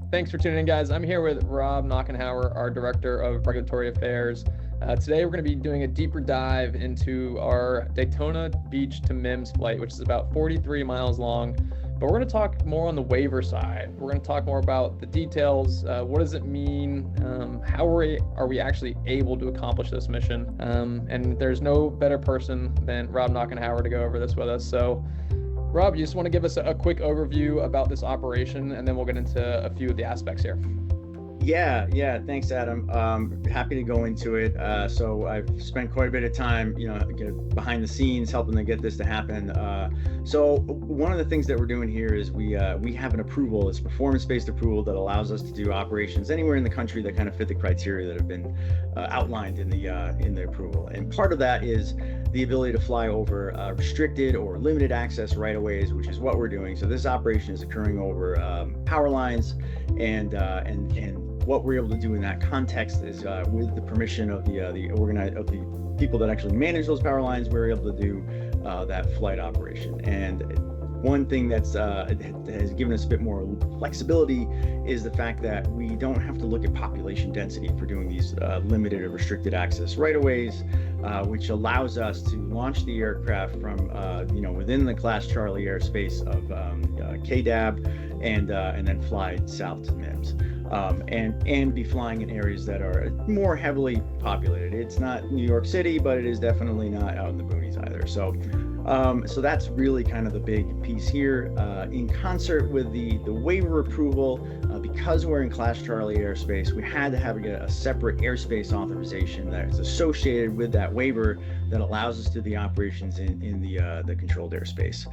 Thanks for tuning in, guys. I'm here with Rob Knochenhhauer, our Director of Regulatory Affairs. Today, we're going to be doing a deeper dive into our Daytona Beach to Mims flight, which is about 43 miles long. But we're going to talk more on the waiver side. We're going to talk more about the details. What does it mean? How are we actually able to accomplish this mission? And there's no better person than Rob Knochenhhauer to go over this with us. So, Rob, you just want to give us a quick overview about this operation, and then we'll get into a few of the aspects here. Yeah. Thanks, Adam. Happy to go into it. So I've spent quite a bit of time, behind the scenes helping to get this to happen. So one of the things that we're doing here is we have an approval. It's performance-based approval that allows us to do operations anywhere in the country that kind of fit the criteria that have been outlined in the approval. And part of that is the ability to fly over restricted or limited access right-of-ways, which is what we're doing. So this operation is occurring over power lines, and what we're able to do in that context is with the permission of the people that actually manage those power lines, we're able to do that flight operation. And one thing that has given us a bit more flexibility is the fact that we don't have to look at population density for doing these limited or restricted access right-of-ways, which allows us to launch the aircraft from within the Class Charlie airspace of KDAB and then fly south to Mims. And be flying in areas that are more heavily populated. It's not New York City, but it is definitely not out in the boonies either. So that's really kind of the big piece here. In concert with the waiver approval, because we're in Class Charlie airspace, we had to have a separate airspace authorization that is associated with that waiver that allows us to do the operations in the controlled airspace.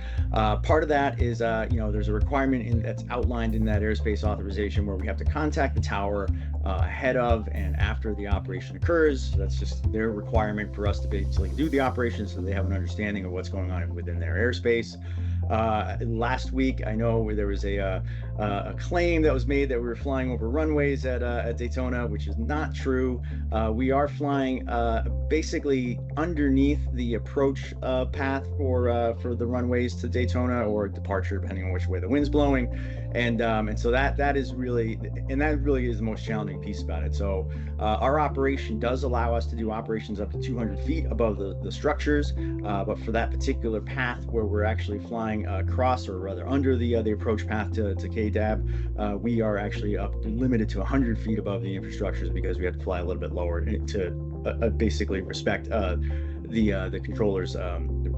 Part of that is, there's a requirement that's outlined in that airspace authorization where we have to contact the tower ahead of and after the operation occurs. So that's just their requirement for us to basically do the operation so they have an understanding of what's going on within their airspace. Last week, I know there was a claim that was made that we were flying over runways at Daytona, which is not true. We are flying basically underneath the approach path for the runways to Daytona, or departure, depending on which way the wind's blowing. And so that is really is the most challenging piece about it. So our operation does allow us to do operations up to 200 feet above the structures, but for that particular path where we're actually flying across, or rather under the approach path to KDAB, we are actually limited to 100 feet above the infrastructures because we have to fly a little bit lower to basically respect the controller's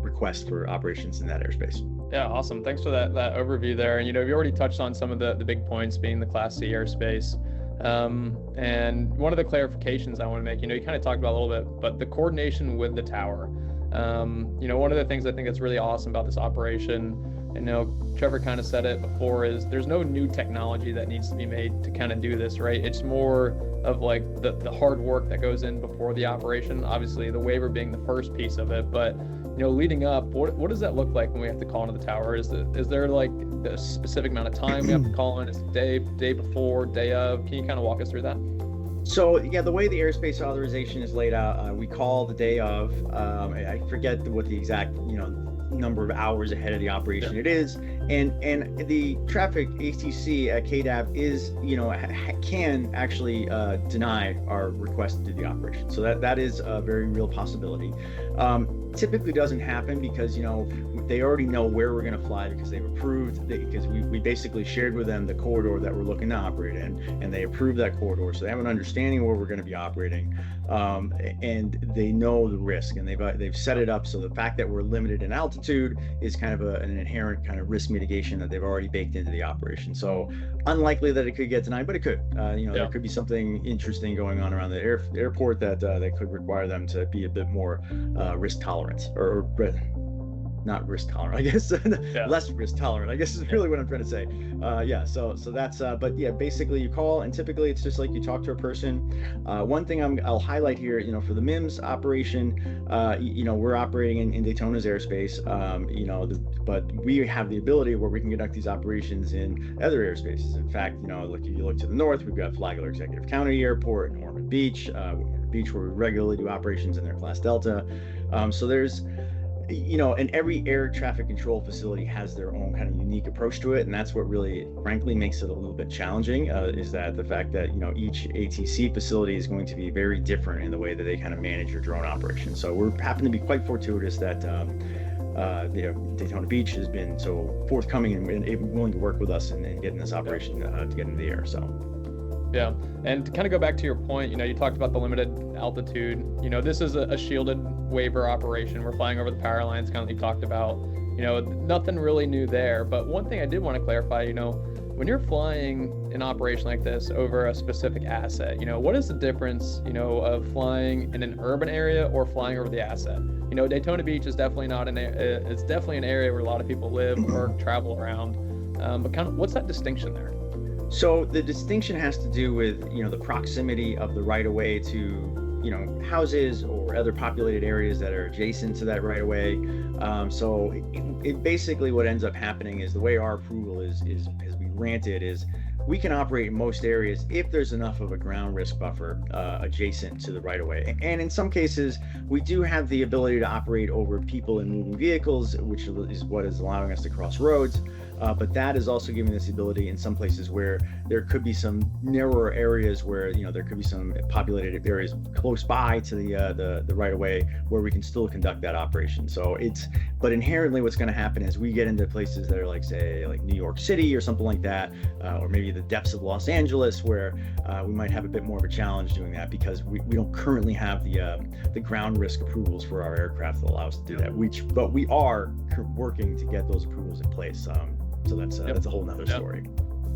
request for operations in that airspace. Yeah, awesome. Thanks for that overview there. And you already touched on some of the big points, being the Class C airspace. And one of the clarifications I want to make, you kind of talked about a little bit, but the coordination with the tower. One of the things I think that's really awesome about this operation, Trevor kind of said it before, is there's no new technology that needs to be made to kind of do this, right? It's more of like the hard work that goes in before the operation. Obviously, the waiver being the first piece of it, but leading up, what does that look like when we have to call into the tower? Is there like a specific amount of time we have to call in? Is it day before, day of? Can you kind of walk us through that? So yeah, the way the airspace authorization is laid out, we call the day of. I forget what the exact number of hours ahead of the operation it is, and the traffic ATC at KDAB is can actually deny our request to do the operation. So that is a very real possibility. Typically doesn't happen because they already know where we're going to fly because they've approved, because we basically shared with them the corridor that we're looking to operate in, and they approved that corridor, so they have an understanding of where we're going to be operating, and they know the risk, and they've set it up so the fact that we're limited in altitude is kind of an inherent kind of risk mitigation that they've already baked into the operation. So unlikely that it could get denied, but it could. There could be something interesting going on around the airport that could require them to be a bit more risk tolerant, or not risk tolerant, I guess. Less risk tolerant, I guess, is really what I'm trying to say. So that's but yeah, basically you call, and typically it's just like you talk to a person. One thing I'll highlight here, for the Mims operation, we're operating in Daytona's airspace, but we have the ability where we can conduct these operations in other airspaces. In fact, if you look to the north, we've got Flagler Executive County Airport and Ormond Beach, where we regularly do operations in their Class Delta. So there's and every air traffic control facility has their own kind of unique approach to it, and that's what really, frankly, makes it a little bit challenging. Is that the fact that each ATC facility is going to be very different in the way that they kind of manage your drone operation. So we're happen to be quite fortuitous that Daytona Beach has been so forthcoming and willing to work with us in getting this operation to get into the air. So. Yeah, and to kind of go back to your point, you talked about the limited altitude. This is a shielded waiver operation. We're flying over the power lines, kind of like you talked about. Nothing really new there. But one thing I did want to clarify, when you're flying an operation like this over a specific asset, what is the difference, of flying in an urban area or flying over the asset? Daytona Beach is definitely it's definitely an area where a lot of people live, work, travel around. But kind of what's that distinction there? So the distinction has to do with, the proximity of the right-of-way to, houses or other populated areas that are adjacent to that right-of-way. So it basically what ends up happening is the way our approval has been granted is we can operate in most areas if there's enough of a ground risk buffer adjacent to the right-of-way. And in some cases, we do have the ability to operate over people and moving vehicles, which is what is allowing us to cross roads. But that is also giving us the ability in some places where there could be some narrower areas where there could be some populated areas close by to the right of way where we can still conduct that operation. So but inherently what's going to happen is we get into places that are like New York City or something like that, or maybe the depths of Los Angeles where we might have a bit more of a challenge doing that because we don't currently have the ground risk approvals for our aircraft that allow us to do that. But we are working to get those approvals in place. So that's a whole nother story.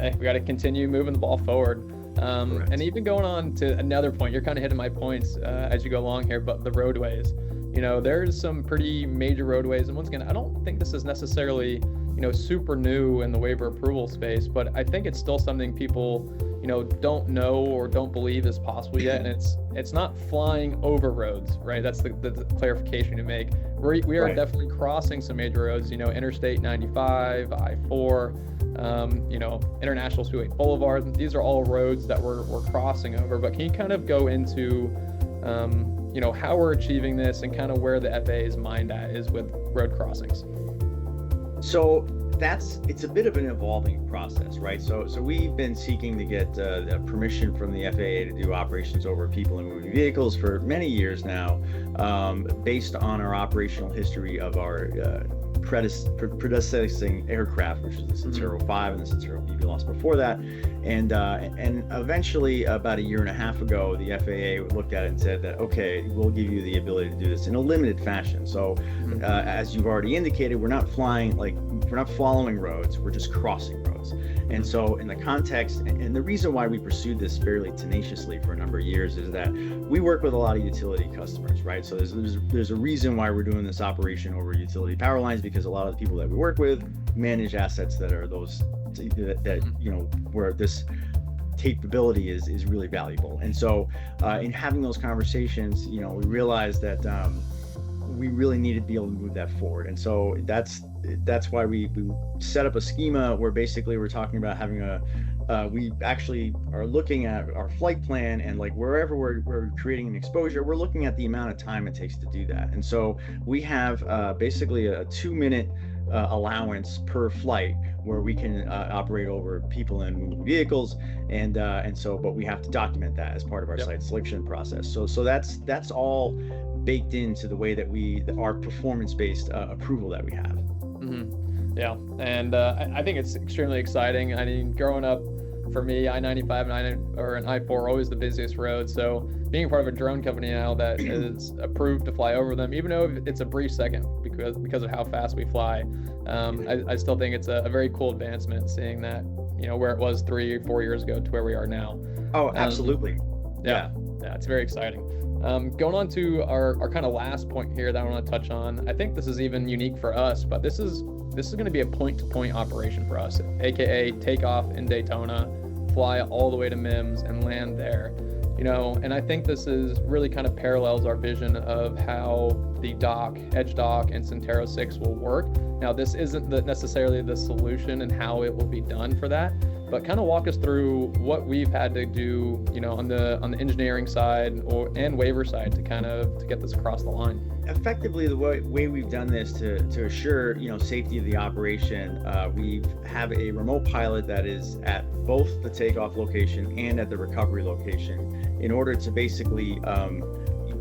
Hey, we got to continue moving the ball forward. And even going on to another point, you're kind of hitting my points as you go along here, but the roadways. There's some pretty major roadways. And once again, I don't think this is necessarily, super new in the waiver approval space, but I think it's still something people, don't know or don't believe is possible yet. And it's not flying over roads, right? That's the clarification to make. We are definitely crossing some major roads, Interstate 95, I-4, International Speedway Boulevard. These are all roads that we're crossing over. But can you kind of go into, how we're achieving this and kind of where the FAA's mind at is with road crossings? So it's a bit of an evolving process, right? So we've been seeking to get permission from the FAA to do operations over people and moving vehicles for many years now, based on our operational history of our predecessing aircraft, which was the Centauro 5 and the Centauro BVLOS before that. And eventually, about a year and a half ago, the FAA looked at it and said that, okay, we'll give you the ability to do this in a limited fashion. So as you've already indicated, we're not following roads, we're just crossing roads. And so in the context, and the reason why we pursued this fairly tenaciously for a number of years is that we work with a lot of utility customers, right? So there's a reason why we're doing this operation over utility power lines, because a lot of the people that we work with manage assets that are those where this capability is really valuable. And so in having those conversations, we realized that we really needed to be able to move that forward. And so that's why we set up a schema where basically we're talking about having we actually are looking at our flight plan, and like wherever we're creating an exposure, we're looking at the amount of time it takes to do that. And so we have basically a 2-minute allowance per flight where we can operate over people and moving vehicles, and so but we have to document that as part of our site selection process. So that's all baked into the way that our performance-based approval that we have. Yeah, and I think it's extremely exciting. I mean, growing up, for me, I-95 and I-4 are always the busiest roads. So being part of a drone company now that is approved to fly over them, even though it's a brief second because of how fast we fly, I still think it's a very cool advancement, seeing that, where it was 3 or 4 years ago to where we are now. Oh, absolutely. Yeah, it's very exciting. Going on to our kind of last point here that I want to touch on. I think this is even unique for us, but this is going to be a point-to-point operation for us, aka take off in Daytona, fly all the way to Mims and land there. And I think this is really kind of parallels our vision of how the Edge Dock and Centauro 6 will work. Now, this isn't necessarily the solution and how it will be done for that. but kind of walk us through what we've had to do, you know, on the engineering side and waiver side to get this across the line. Effectively, the way we've done this to assure, you know, safety of the operation, we have a remote pilot that is at both the takeoff location and at the recovery location in order to basically,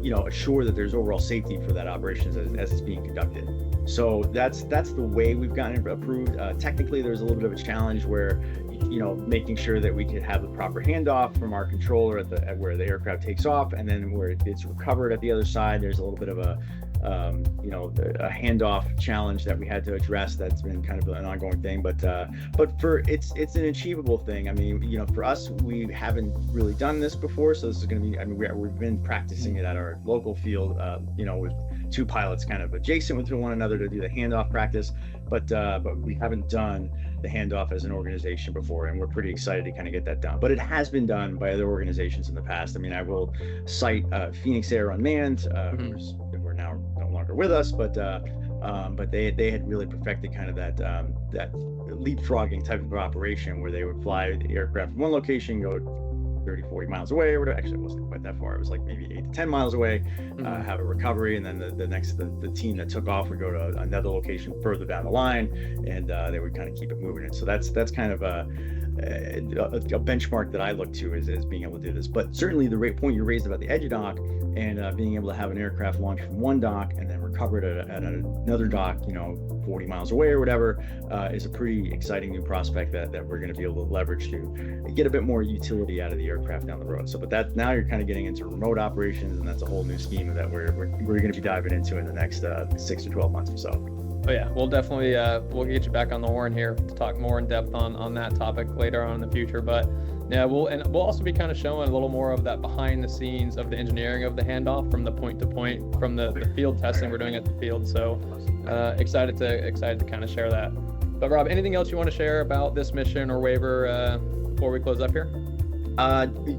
you know, assure that there's overall safety for that operation as it's being conducted. So that's the way we've gotten it approved. Technically, there's a little bit of a challenge where, you know, making sure that we could have the proper handoff from our controller at where the aircraft takes off, and then where it's recovered at the other side. There's a little bit of a you know, a handoff challenge that we had to address. That's been kind of an ongoing thing, but for it's an achievable thing. I mean, you know, for us, we haven't really done this before, so this is going to be, I mean, we've been practicing it at our local field, you know, with two pilots kind of adjacent with one another to do the handoff practice, but we haven't done the handoff as an organization before, and we're pretty excited to kind of get that done. But it has been done by other organizations in the past. I mean, I will cite Phoenix Air Unmanned, who's now no longer with us, but they had really perfected kind of that leapfrogging type of operation where they would fly the aircraft from one location, go 30-40 miles away or whatever. Actually, it wasn't quite that far. It was like maybe 8 to 10 miles away, have a recovery, and then the team that took off would go to another location further down the line, and they would kind of keep it moving. And so that's kind of a benchmark that I look to as being able to do this. But certainly the point you raised about the edge dock and being able to have an aircraft launch from one dock and then recover it at another dock, you know, 40 miles away or whatever, is a pretty exciting new prospect that we're going to be able to leverage to get a bit more utility out of the aircraft down the road. So, but that now you're kind of getting into remote operations, and that's a whole new scheme that we're going to be diving into in the next 6 to 12 months or so. Oh yeah, we'll definitely we'll get you back on the horn here to talk more in depth on that topic later on in the future. But yeah, we'll also be kind of showing a little more of that behind the scenes of the engineering of the handoff from the point to point, from the field testing we're doing at the field. So excited to kind of share that. But Rob, anything else you want to share about this mission or waiver before we close up here?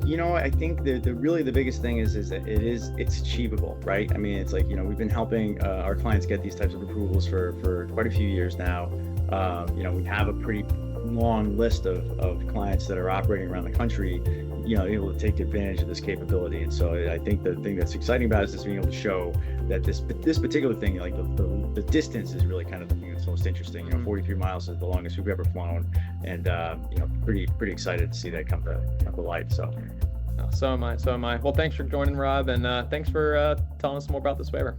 You know, I think the biggest thing is that it's achievable, right? I mean, it's like, you know, we've been helping our clients get these types of approvals for quite a few years now. You know, we have a pretty long list of clients that are operating around the country, you know, able to take advantage of this capability. And so I think the thing that's exciting about it is just being able to show that this particular thing, like the distance is really kind of the thing that's most interesting. You know, 43 miles is the longest we've ever flown, and you know, pretty excited to see that come to light. So am I. Well, thanks for joining, Rob, and thanks for telling us more about this waiver.